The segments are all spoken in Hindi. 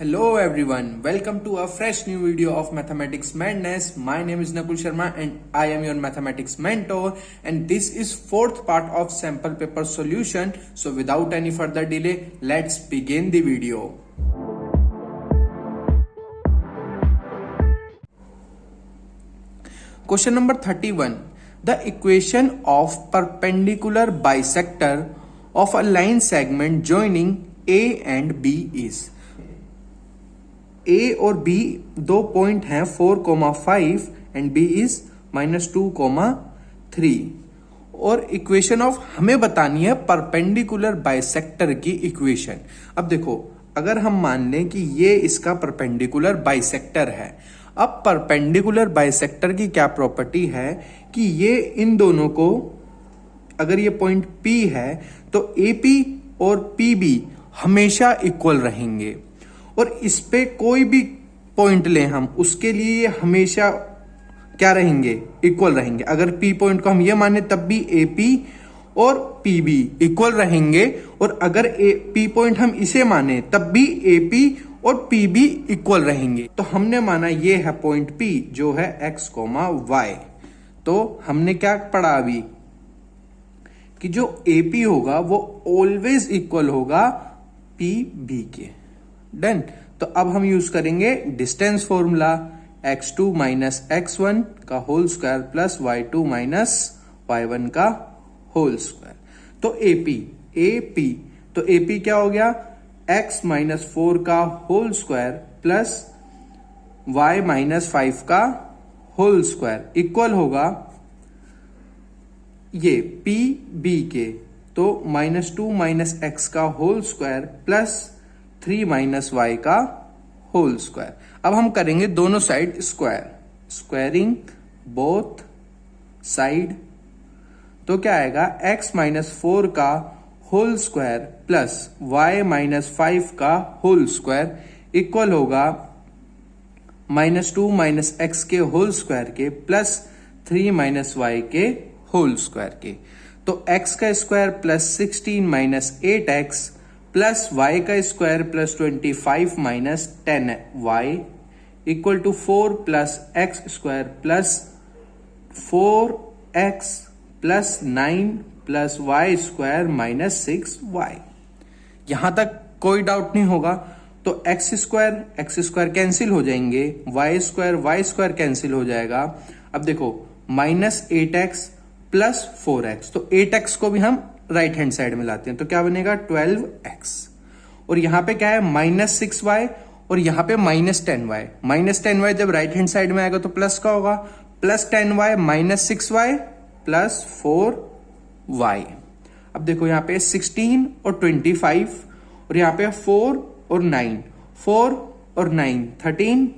Hello everyone, welcome to a fresh new video of Mathematics Madness. My name is Nakul Sharma and I am your mathematics mentor, and this is fourth part of sample paper solution. So without any further delay, let's begin the video. Question number 31. The equation of perpendicular bisector of a line segment joining A and B is. A और B दो पॉइंट हैं 4,5 एंड B इज -2,3 और इक्वेशन ऑफ हमें बतानी है परपेंडिकुलर बाइसेक्टर की इक्वेशन। अब देखो, अगर हम मान लें कि ये इसका परपेंडिकुलर बाइसेक्टर है, अब परपेंडिकुलर बाइसेक्टर की क्या प्रॉपर्टी है कि ये इन दोनों को, अगर ये पॉइंट P है तो AP और PB हमेशा इक्वल रहेंगे और इस पे कोई भी पॉइंट लें हम, उसके लिए हमेशा क्या रहेंगे, इक्वल रहेंगे। अगर P पॉइंट को हम ये माने तब भी AP और PB इक्वल रहेंगे, और अगर P पॉइंट हम इसे माने तब भी AP और PB इक्वल रहेंगे। तो हमने माना ये है पॉइंट P जो है x, y। तो हमने क्या पढ़ा अभी कि जो AP होगा वो ऑलवेज इक्वल होगा PB के। डन। तो अब हम यूज करेंगे distance formula, x2 minus x1 का whole square plus y2 minus y1 का होल स्क्वायर। तो AP तो AP क्या हो गया, x माइनस 4 का whole square plus y minus 5 का होल स्क्वायर इक्वल होगा ये PB के। तो -2 माइनस x का whole square plus 3 minus y का होल स्क्वायर। अब हम करेंगे दोनों side square, squaring both side. तो क्या आएगा, x माइनस 4 का whole square plus y minus 5 का होल स्क्वायर इक्वल होगा -2 माइनस x के होल स्क्वायर के प्लस 3 माइनस y के होल स्क्वायर के। तो x का square plus 16 minus 8x plus y का square plus 25 minus 10y equal to 4 plus x square plus 4x plus 9 plus y square minus 6y। यहां तक कोई डाउट नहीं होगा। तो x स्क्वायर कैंसिल हो जाएंगे, y स्क्वायर कैंसिल हो जाएगा। अब देखो -8x प्लस 4x, तो 8x को भी हम राइट हैंड साइड में लाते हैं तो क्या बनेगा 12x, और यहां पे क्या है -6y और यहां पे -10y। -10y जब राइट हैंड साइड में आएगा तो प्लस का होगा, plus 10y minus 6y plus 4y। अब देखो यहां पे 16 और 25 और यहां पे 4 और 9, 4 और 9 13,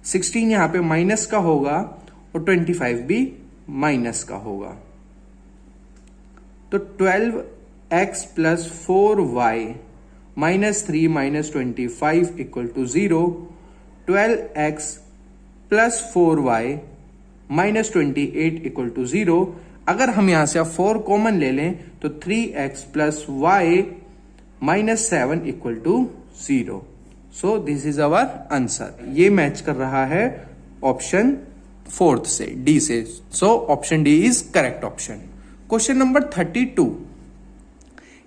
16 यहां पे माइनस का होगा और 25 भी माइनस का होगा। तो 12x plus 4y minus 3 minus 25 equal to 0। 12x plus 4y minus 28 equal to 0। अगर हम यहां से 4 कॉमन ले लें तो 3x plus y minus 7 equal to 0। So this is our answer. ये मैच कर रहा है ऑप्शन 4 से, डी से। So option D is correct option. Question number 32.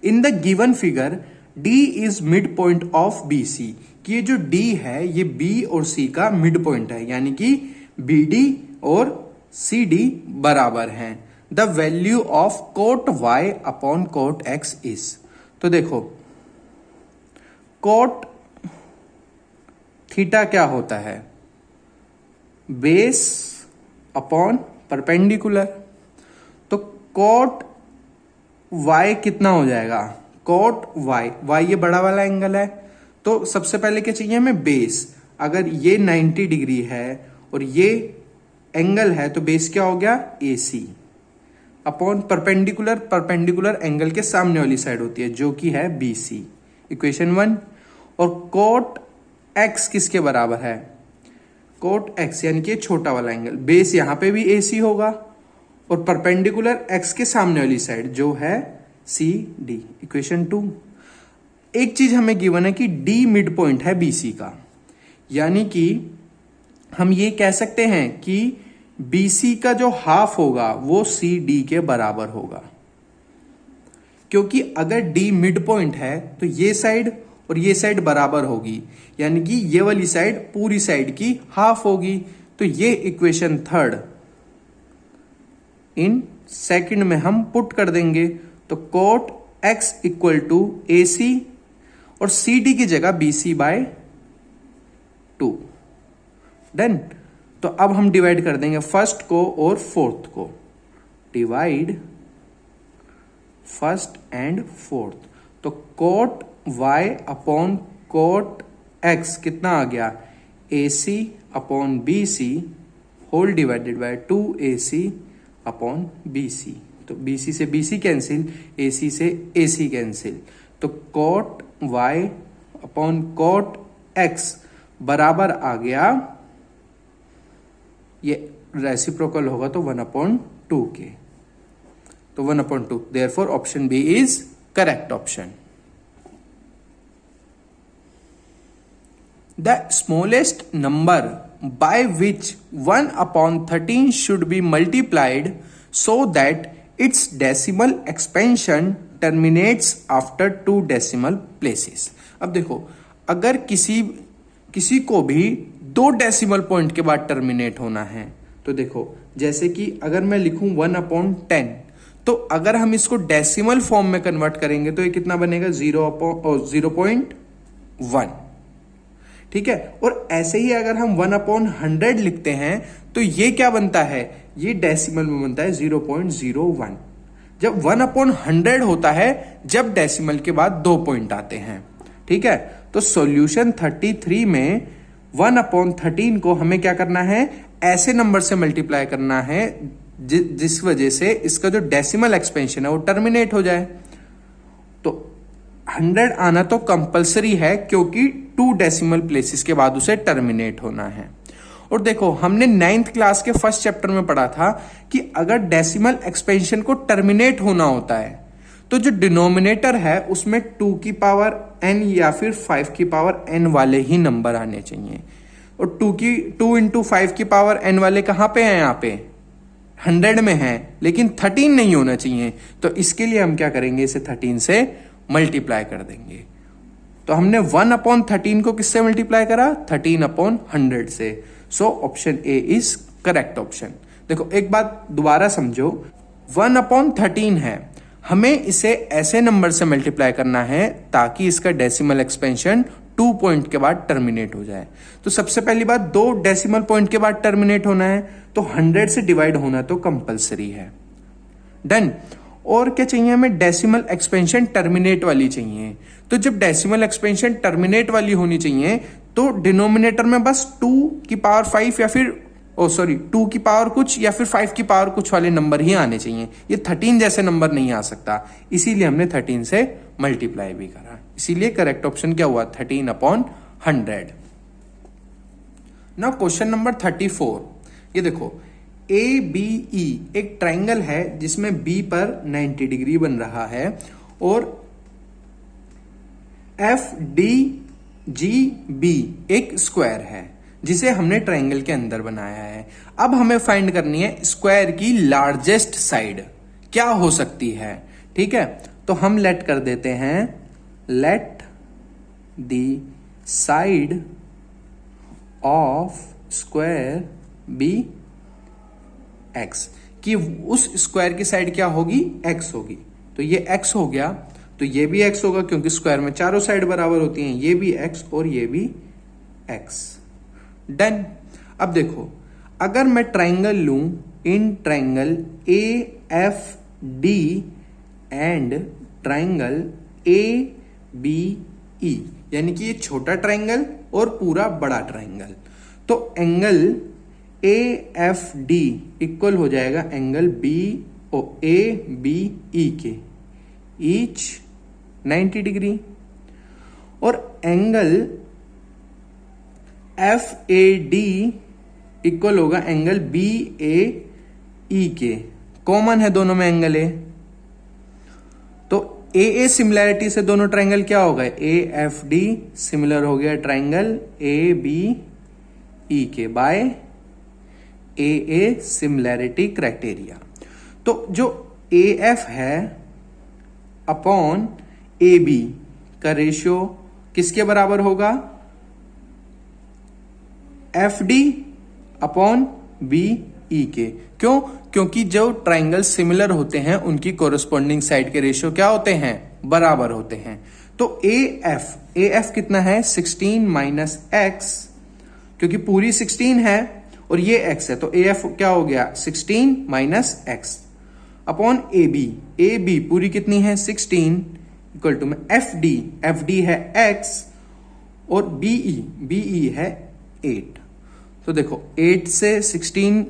In the given figure, D is midpoint of BC. कि ये जो D है ये B और C का मिड पॉइंट है, यानी कि BD और CD बराबर हैं। The value of cot Y upon cot X is. तो देखो, cot थीटा क्या होता है, base upon perpendicular. Cot y कितना हो जाएगा, कोट y ये बड़ा वाला एंगल है। तो सबसे पहले क्या चाहिए हमें, बेस। अगर ये 90 डिग्री है और ये एंगल है तो बेस क्या हो गया, AC अपॉन परपेंडिकुलर एंगल के सामने वाली साइड होती है जो कि है BC, इक्वेशन 1। और कोट x किसके बराबर है, कोट x यानी कि छोटा वाला एंगल, बेस यहां पे भी AC होगा और परपेंडिकुलर x के सामने वाली साइड जो है CD, इक्वेशन 2। एक चीज हमें गिवन है कि डी मिड पॉइंट है बीसी का, यानी कि हम ये कह सकते हैं कि बीसी का जो हाफ होगा वो सी डी के बराबर होगा, क्योंकि अगर डी मिड पॉइंट है तो ये साइड और ये साइड बराबर होगी, यानी कि ये वाली साइड पूरी साइड की हाफ होगी। तो ये इक्वेशन थर्ड इन सेकंड में हम पुट कर देंगे। तो कोट एक्स इक्वल टू ए सी और सी डी की जगह बी सी बाय 2। डन। तो अब हम डिवाइड कर देंगे फर्स्ट को और फोर्थ को। Divide first and fourth. तो coat y upon coat x कितना आ गया, A C upon B C whole divided by 2ac upon B C. तो बी सी से B C cancel, A C से ए सी कैंसिल। तो coat y upon coat x बराबर आ गया, ये रेसिप्रोकल होगा तो 1/2 के। तो 1/2, therefore option B is correct option. The smallest number by which 1/13 should be multiplied so that its decimal expansion terminates after 2 decimal places। अब देखो, अगर किसी को भी 2 डेसिमल पॉइंट के बाद टर्मिनेट होना है, तो देखो जैसे कि अगर मैं लिखूं 1/10, तो अगर हम इसको डेसिमल फॉर्म में कन्वर्ट करेंगे तो ये कितना बनेगा, 0.1। ठीक है। और ऐसे ही अगर हम 1/100 लिखते हैं तो ये क्या बनता है, ये डेसिमल में बनता है 0.01। जब 1/100 होता है जब डेसिमल के बाद 2 पॉइंट आते हैं। ठीक है। तो सॉल्यूशन 33 में 1/13 को हमें क्या करना है, ऐसे नंबर से मल्टीप्लाई करना है जिस वजह से इसका जो डेसिमल एक्सपेंशन है वो टर्मिनेट हो जाए। तो 100 आना तो कंपलसरी है, क्योंकि 2 डेसिमल प्लेसेस के बाद उसे टर्मिनेट होना है। और देखो, हमने 9th क्लास के फर्स्ट चैप्टर में पढ़ा था कि अगर डेसिमल एक्सपेंशन को टर्मिनेट होना होता है तो जो डिनोमिनेटर है उसमें 2 की पावर n या फिर 5 की पावर n वाले ही नंबर आने चाहिए। और 2 × 5 की पावर n वाले कहां पे हैं, यहाँ पे 100 में है, लेकिन 13 नहीं होना चाहिए। तो इसके लिए हम क्या करेंगे, इसे 13 से मल्टीप्लाई कर देंगे। तो हमने 1/13 को किससे मल्टीप्लाई करा, 13/100 से। So option A is correct option. देखो एक बात दोबारा समझो, 1/13 है, हमें इसे ऐसे नंबर से मल्टीप्लाई करना है ताकि इसका डेसिमल एक्सपेंशन 2 पॉइंट के बाद टर्मिनेट हो जाए। तो सबसे पहली बात, 2 डेसिमल पॉइंट के बाद टर्मिनेट होना है, तो 100 से डिवाइड होना तो कंपलसरी है। डन। और क्या चाहिए हमें, डेसिमल एक्सपेंशन टर्मिनेट वाली चाहिए। तो जब डेसिमल एक्सपेंशन टर्मिनेट वाली होनी चाहिए तो डिनोमिनेटर में बस 2 की पावर 5 या फिर 2 की पावर कुछ या फिर 5 की पावर कुछ वाले नंबर ही आने चाहिए। ये 13 जैसे नंबर नहीं आ सकता, इसीलिए हमने 13 से मल्टीप्लाई भी करा। इसीलिए करेक्ट ऑप्शन क्या हुआ, 13/100। Now question number 34। ये देखो, ABE एक ट्राइंगल है जिसमें B पर 90 डिग्री बन रहा है और FDGB एक स्क्वायर है जिसे हमने ट्राइंगल के अंदर बनाया है। अब हमें फाइंड करनी है स्क्वायर की लार्जेस्ट साइड क्या हो सकती है। ठीक है। तो हम लेट कर देते हैं, let the side of square B x, कि उस स्क्वायर की साइड क्या होगी, x होगी। तो ये x हो गया, तो ये भी x होगा क्योंकि स्क्वायर में चारों साइड बराबर होती हैं। ये भी x और ये भी x। डन। अब देखो, अगर मैं ट्राइंगल लूं, in triangle AFD and triangle ABE, यानी कि ये छोटा ट्राइंगल और पूरा बड़ा ट्राइंगल, तो एंगल AFD इक्वल हो जाएगा एंगल ABE के, ईच 90 डिग्री। और एंगल FAD इक्वल होगा एंगल BAE के, कॉमन है दोनों में एंगल ए। तो ए सिमिलैरिटी से दोनों ट्राइंगल क्या हो गए, ए एफ डी सिमिलर हो गया ट्राइंगल ए बी ई के बाय ए सिमिलैरिटी क्राइटेरिया। तो जो ए एफ है अपॉन ए बी का रेशियो किसके बराबर होगा, F D upon B E के। क्यों, क्योंकि जो ट्राइंगल सिमिलर होते हैं उनकी कोरस्पॉन्डिंग साइड के रेशियो क्या होते हैं, बराबर होते हैं। तो ए एफ कितना है 16 माइनस एक्स, क्योंकि पूरी 16 है और ये x है, तो ए एफ क्या हो गया 16 minus x upon A B पूरी कितनी है 16 इक्वल टू में एफ डी है x और बीई है 8। तो देखो 8 से 16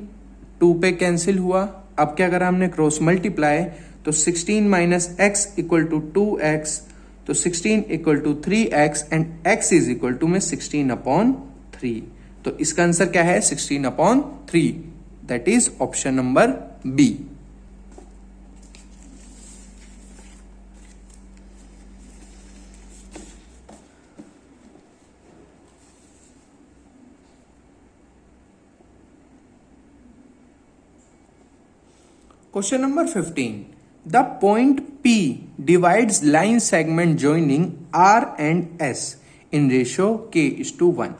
2 पे कैंसिल हुआ। अब क्या करा हमने, क्रॉस मल्टीप्लाई, तो 16 minus x equal to 2x, तो 16 equal to 3x and x is equal to में 16 अपॉन 3। तो इसका आंसर क्या है 16 upon 3, that is option number B. Question number 15. The point P divides line segment joining R and S in ratio k:1.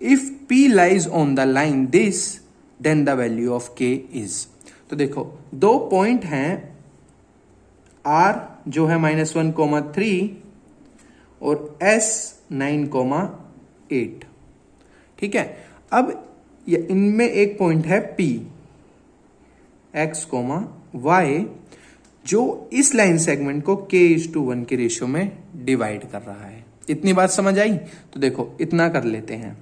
If P lies on the line this, then the value of K is. तो देखो दो पॉइंट हैं R जो है -1,3 और S 9,8। ठीक है, अब इनमें एक पॉइंट है P x, y जो इस लाइन सेगमेंट को k:1 के रेशियो में डिवाइड कर रहा है। इतनी बात समझ आई? तो देखो इतना कर लेते हैं।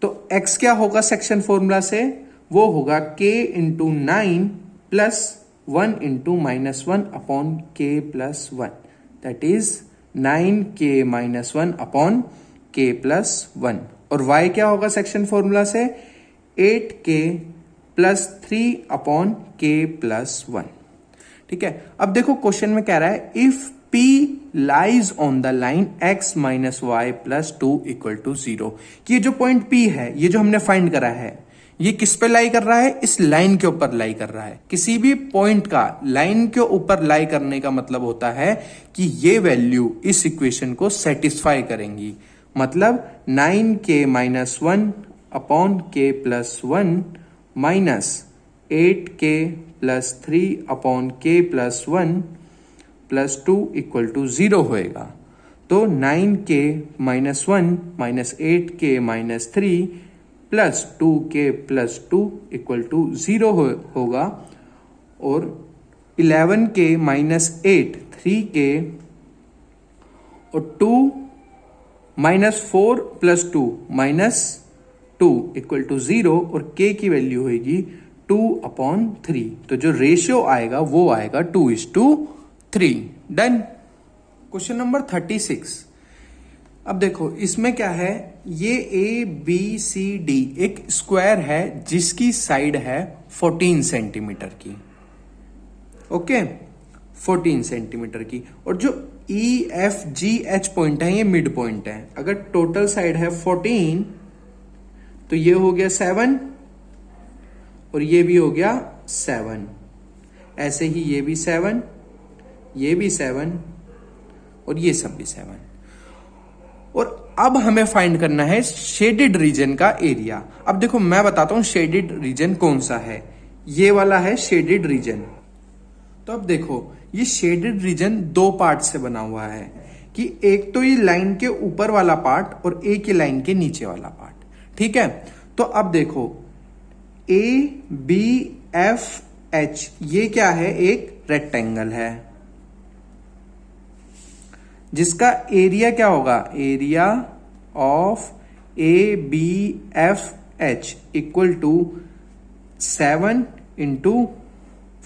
तो x क्या होगा सेक्शन फॉर्मूला से, वो होगा k into 9 plus 1 into -1 upon k+1, that is 9k-1 upon k+1। और y क्या होगा सेक्शन फॉर्मूला से 8k प्लस 3 अपॉन k+1। ठीक है, अब देखो क्वेश्चन में कह रहा है if P lies on the line x minus y plus 2 equal to 0। ये जो पॉइंट P है, ये जो हमने फाइंड करा है, ये किस पे लाई कर रहा है, इस लाइन के ऊपर लाई कर रहा है। किसी भी पॉइंट का लाइन के ऊपर लाई करने का मतलब होता है कि ये वैल्यू इस इक्वेशन को सेटिस्फाई करेंगी। मतलब 9k-1 upon k+1 minus 8k plus 3 upon k+1 plus 2 equal to 0 होएगा। तो 9k-1 minus 8k minus 3 plus 2k plus 2 equal to 0 होगा। और 11k माइनस 8 3k और 2 minus 4 plus 2 minus 2 equal to 0 और k की वैल्यू होगी 2/3। तो जो रेशियो आएगा वो आएगा 2:3। डन। Question number 36। अब देखो इसमें क्या है, ये ABCD एक स्क्वायर है जिसकी साइड है 14 सेंटीमीटर की। ओके, 14 सेंटीमीटर की। और जो EFGH पॉइंट है ये मिड पॉइंट है। अगर टोटल साइड है 14 तो ये हो गया 7 और ये भी हो गया 7। ऐसे ही ये भी 7, ये भी 7 और ये सब भी 7। और अब हमें फाइंड करना है शेडेड रीजन का एरिया। अब देखो मैं बताता हूं शेडेड रीजन कौन सा है। ये वाला है शेडेड रीजन। तो अब देखो ये शेडेड रीजन दो पार्ट से बना हुआ है कि एक तो ये लाइन के ऊपर वाला पार्ट और एक ये लाइन के नीचे वाला पार्ट। ठीक है, तो अब देखो ABFH ये क्या है, एक रेक्टेंगल है जिसका एरिया क्या होगा, area of ABFH equal to 7 into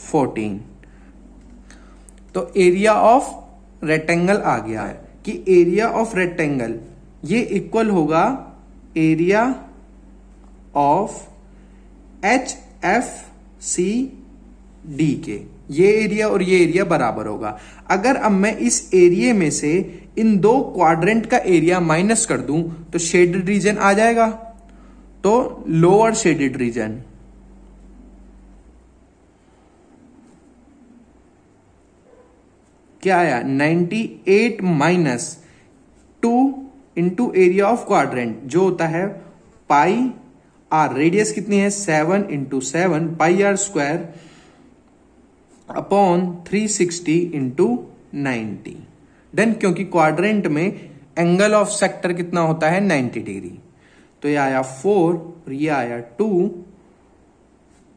14। तो एरिया ऑफ रेक्टेंगल आ गया है कि एरिया ऑफ रेक्टेंगल ये इक्वल होगा एरिया ऑफ HFC डी के, ये एरिया और ये एरिया बराबर होगा। अगर अब मैं इस एरिया में से इन दो क्वाड्रेंट का एरिया माइनस कर दूं तो शेडेड रीजन आ जाएगा। तो लोअर शेडेड रीजन क्या आया, 98 minus 2 into area of quadrant जो होता है पाई आर, रेडियस कितनी है 7 into 7 pi R square upon 360 into 90। Done, क्योंकि क्वाड्रेंट में एंगल ऑफ सेक्टर कितना होता है 90 डिग्री। तो ये आया 4 और ये आया 2,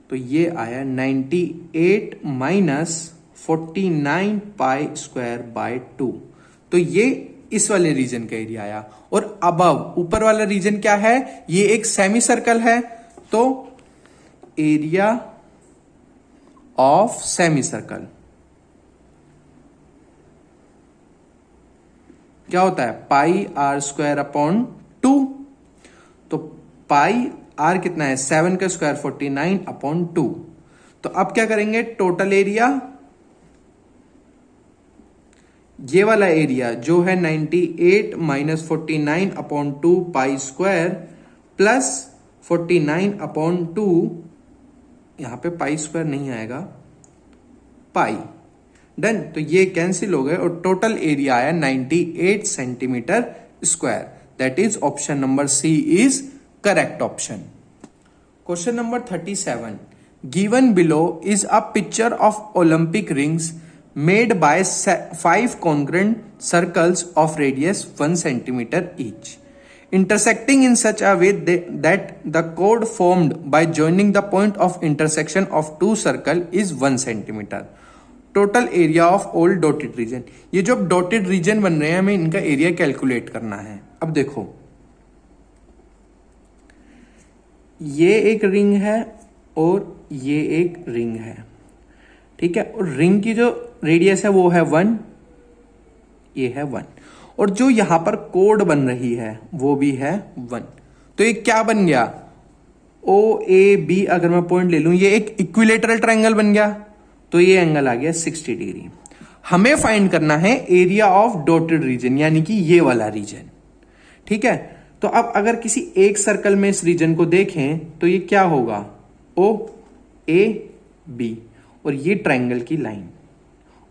तो ये आया 98 माइनस 49 पाई स्क्वायर बाय 2। तो ये इस वाले रीजन का एरिया आया। और अबव ऊपर वाला रीजन क्या है, ये एक सेमी सर्कल है, तो एरिया ऑफ सेमी सर्कल क्या होता है पाई आर स्क्वायर अपॉन 2। तो पाई आर कितना है 7 का स्क्वायर 49 अपॉन 2। तो अब क्या करेंगे, टोटल एरिया, ये वाला एरिया जो है 98 minus 49 upon 2 pi square plus 49 upon 2, यहां पे पाई स्क्वायर नहीं आएगा, पाई। डन, तो ये कैंसिल हो गए और टोटल एरिया आया 98 centimetre square. That is option number C is correct option. Question number 37, given below is a picture of Olympic rings made by 5 congruent circles of radius 1 centimeter each, intersecting in such a way that the chord formed by joining the point of intersection of two circle is 1 centimeter. Total area of all dotted region. ये जो dotted region बन रहे हैं हमें इनका एरिया कैलकुलेट करना है। अब देखो ये एक रिंग है और ये एक रिंग है, ठीक है, और रिंग की जो रेडियस है वो है 1, ये है 1, और जो यहां पर कोड बन रही है वो भी है 1। तो ये क्या बन गया, ओ ए बी, अगर मैं पॉइंट ले लूं ये एक इक्विलेटरल ट्रायंगल बन गया। तो ये एंगल आ गया 60 डिग्री। हमें फाइंड करना है एरिया ऑफ डॉटेड रीजन, यानी कि ये वाला रीजन, ठीक है। तो अब अगर किसी एक सर्कल में इस रीजन को देखें तो ये क्या होगा, ओ ए बी और ये ट्रायंगल की लाइन,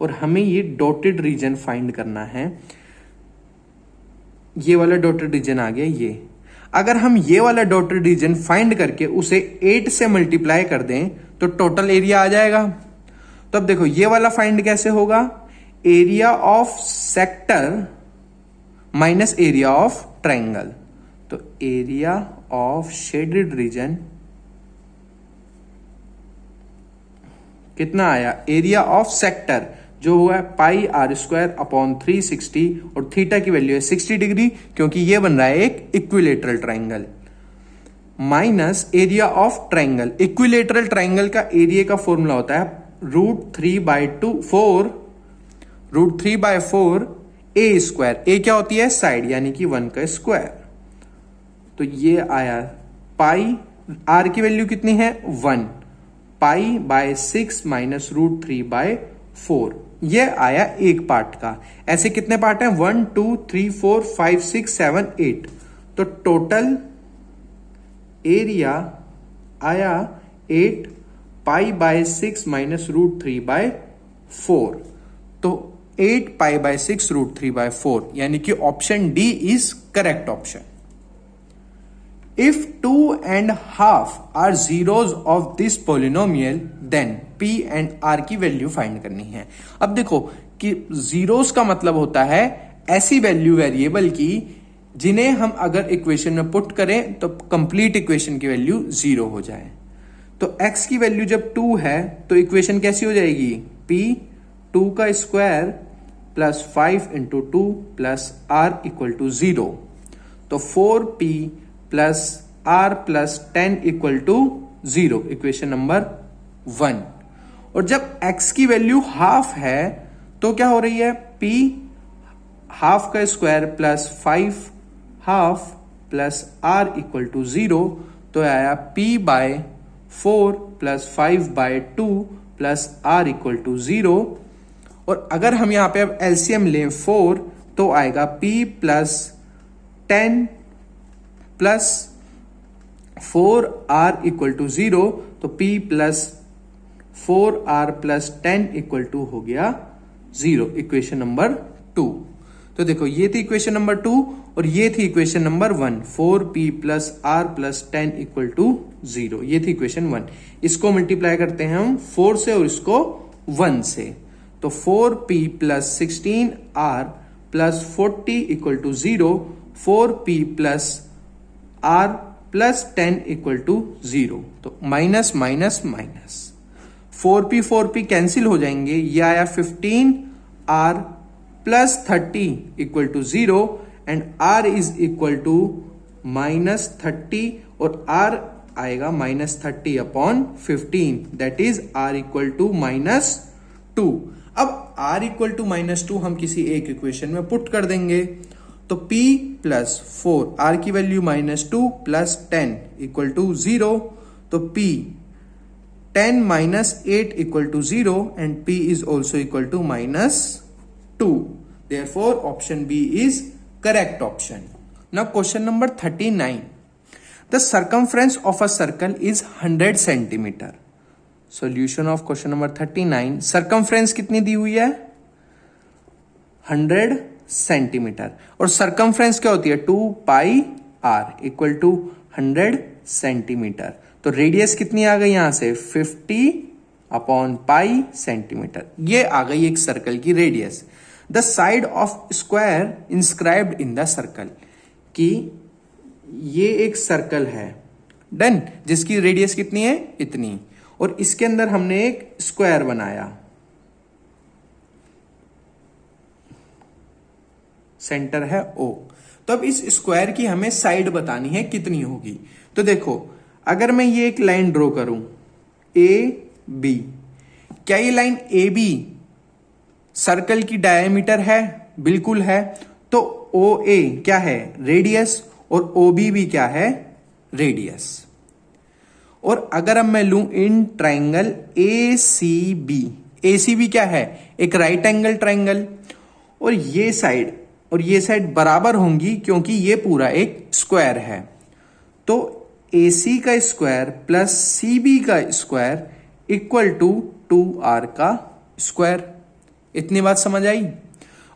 और हमें ये डॉटेड रीजन फाइंड करना है। ये वाला डॉटेड रीजन आ गया ये। अगर हम ये वाला डॉटेड रीजन फाइंड करके उसे 8 से मल्टीप्लाई कर दें तो टोटल एरिया आ जाएगा। तो अब देखो ये वाला फाइंड कैसे होगा, area of sector minus area of triangle. तो एरिया ऑफ शेडेड रीजन कितना आया, एरिया ऑफ सेक्टर जो हुआ पाई आर स्क्वायर अपॉन 360 और थीटा की वैल्यू है 60 डिग्री क्योंकि ये बन रहा है एक equilateral triangle, minus area of triangle. Equilateral triangle का एरिया का फॉर्मूला होता है √3/4 ए स्क्वायर। ए क्या होती है साइड, यानी कि 1 का स्क्वायर। तो ये आया पाई, आर की वैल्यू कितनी है 1, पाई बाय 6 माइनस √3/4। ये आया एक पार्ट का। ऐसे कितने पार्ट हैं 1 2 3 4 5 6 7 8। तो टोटल एरिया आया 8 पाई बाय 6 माइनस √3/4। तो 8 पाई बाय 6 √3/4, यानी कि option D is correct option. If 2.5 are zeros of this polynomial, then p and r की वैल्यू फाइंड करनी है। अब देखो कि जीरोस का मतलब होता है ऐसी वैल्यू वेरिएबल की जिन्हें हम अगर इक्वेशन में पुट करें तो कंप्लीट इक्वेशन की वैल्यू 0 हो जाए। तो x की वैल्यू जब 2 है तो इक्वेशन कैसी हो जाएगी, p 2 का square plus 5 into 2 plus r equal to 0। तो 4p plus r plus 10 equal to 0, equation number 1। और जब x की वैल्यू हाफ है तो क्या हो रही है, p हाफ का square plus 5 half plus r equal to 0। तो आया p by 4 plus 5/2 plus r equal to 0। और अगर हम यहां पे अब एलसीएम लें 4 तो आएगा p plus 10 plus 4r equal to 0। तो p plus 4r plus 10 equal to हो गया 0, इक्वेशन नंबर 2। तो देखो ये थी इक्वेशन नंबर 2 और ये थी equation number 1, 4p plus r plus 10 equal to 0। ये थी इक्वेशन 1। इसको मल्टीप्लाई करते हैं हम 4 से और इसको 1 से, तो 4p plus 16r plus 40 equal to 0, 4p plus r plus 10 equal to 0। तो minus minus minus 4p cancel हो जाएंगे, ये आया 15r plus 30 equal to 0 and r is equal to minus 30 और r आएगा minus 30 upon 15, that is r equal to minus 2। अब r इक्वल टू माइनस 2 हम किसी एक इक्वेशन में पुट कर देंगे, तो p प्लस 4, r की value minus 2 plus 10 equal to 0, तो p 10 minus 8 equal to 0 and p is also equal to minus 2. Therefore, option B is correct option. Now, question number 39. The circumference of a circle is 100 centimeter. Solution of question number 39. Circumference कितनी दी हुई है? 100 सेंटीमीटर। और circumference क्या होती है? 2 pi r equal to 100 centimetre. तो रेडियस कितनी आ गई यहां से? 50 अपॉन पाई सेंटीमीटर। ये आ गई एक सर्कल की radius. The side of square inscribed in the circle, कि ये एक सर्कल है, डन, जिसकी रेडियस कितनी है? इतनी, और इसके अंदर हमने एक स्क्वायर बनाया, सेंटर है O। तो अब इस स्क्वायर की हमें साइड बतानी है कितनी होगी। तो देखो, अगर मैं ये एक लाइन ड्रॉ करूं ए बी, क्या ये लाइन ए बी सर्कल की डायमीटर है? बिल्कुल है। तो ओ ए क्या है? रेडियस, और ओ बी भी क्या है? रेडियस। और अगर अब मैं लूं in triangle A C B, A C B क्या है? एक राइट एंगल ट्राइंगल, और ये साइड और ये साइड बराबर होंगी क्योंकि ये पूरा एक स्क्वायर है। तो AC का स्क्वायर प्लस CB का स्क्वायर इक्वल टू 2R का स्क्वायर। इतनी बात समझ आई?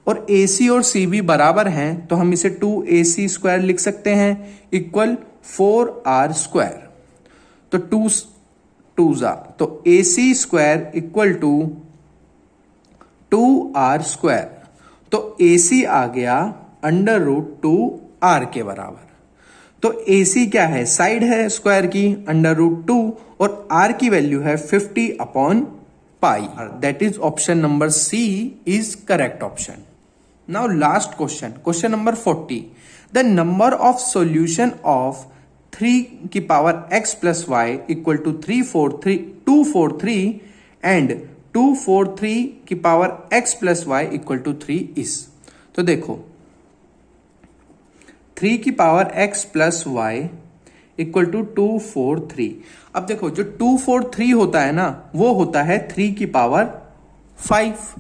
और AC और CB बराबर हैं तो हम इसे 2AC स्क्वायर लिख सकते हैं इक्वल 4R स्क्वायर। तो 2 जा, तो AC square equal to 2R square. तो AC आ गया अंडर रूट 2R के बराबर। तो AC क्या है? साइड है स्क्वायर की, अंडर रूट 2, और R की वैल्यू है 50 upon pi. That is option number C is correct option. Now last question, question number 40। The number of solution of 3 की power x plus y equal to 243 and 243 की power x plus y equal to 3 is. तो देखो, 3 की power x plus y equal to 243। अब देखो, जो 243 होता है ना, वो होता है 3 की पावर 5।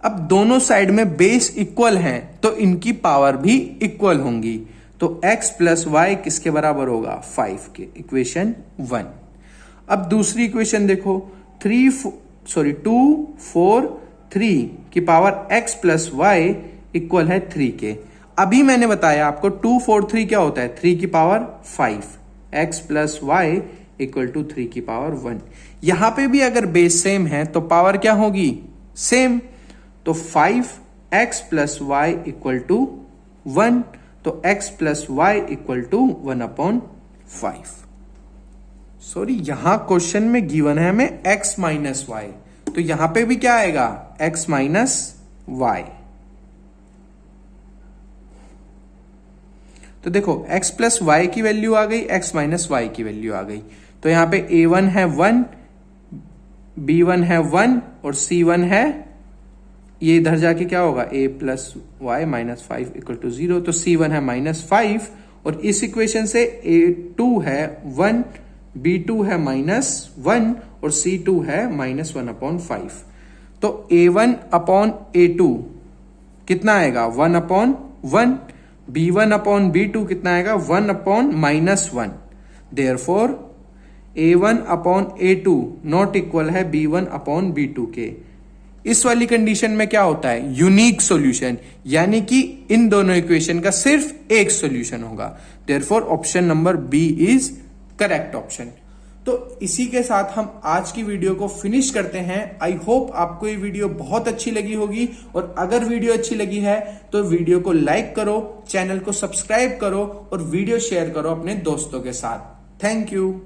अब दोनों साइड में बेस इक्वल हैं तो इनकी पावर भी इक्वल होंगी। तो x प्लस वाई किसके बराबर होगा? 5 के, इक्वेशन 1। अब दूसरी इक्वेशन देखो, 243 की power x plus y equal है 3 के। अभी मैंने बताया आपको 243 क्या होता है? 3 की power 5, x plus y equal to 3 की पावर 1। यहां पे भी अगर बेस सेम है तो पावर क्या होगी? सेम। तो 5x plus y equal to 1, तो x plus y equal to 1 upon 5। Sorry, यहां क्वेश्चन में गिवन है हमें x माइनस वाई, तो यहां पे भी क्या आएगा? x minus y. तो देखो, x प्लस वाई की वैल्यू आ गई, x माइनस वाई की वैल्यू आ गई। तो यहां पे a1 है 1, b1 है 1 और c1 है, ये इधर जाके क्या होगा? a plus y minus 5 equal to 0। तो c1 है -5 और इस इक्वेशन से a2 है 1, B2 है -1 और C2 है -1/5। तो A1 अपॉन A2 कितना आएगा 1/1, B1 अपॉन B2 कितना आएगा 1/-1। Therefore A1 upon A2 not equal है B1 अपॉन B2 के। इस वाली कंडीशन में क्या होता है, यूनिक सॉल्यूशन, यानी कि इन दोनों इक्वेशन का सिर्फ एक सॉल्यूशन होगा। Therefore option number B is correct option. तो इसी के साथ हम आज की वीडियो को फिनिश करते हैं। आई होप आपको ये वीडियो बहुत अच्छी लगी होगी, और अगर वीडियो अच्छी लगी है तो वीडियो को लाइक करो, चैनल को सब्सक्राइब करो और वीडियो शेयर करो अपने दोस्तों के साथ। Thank you.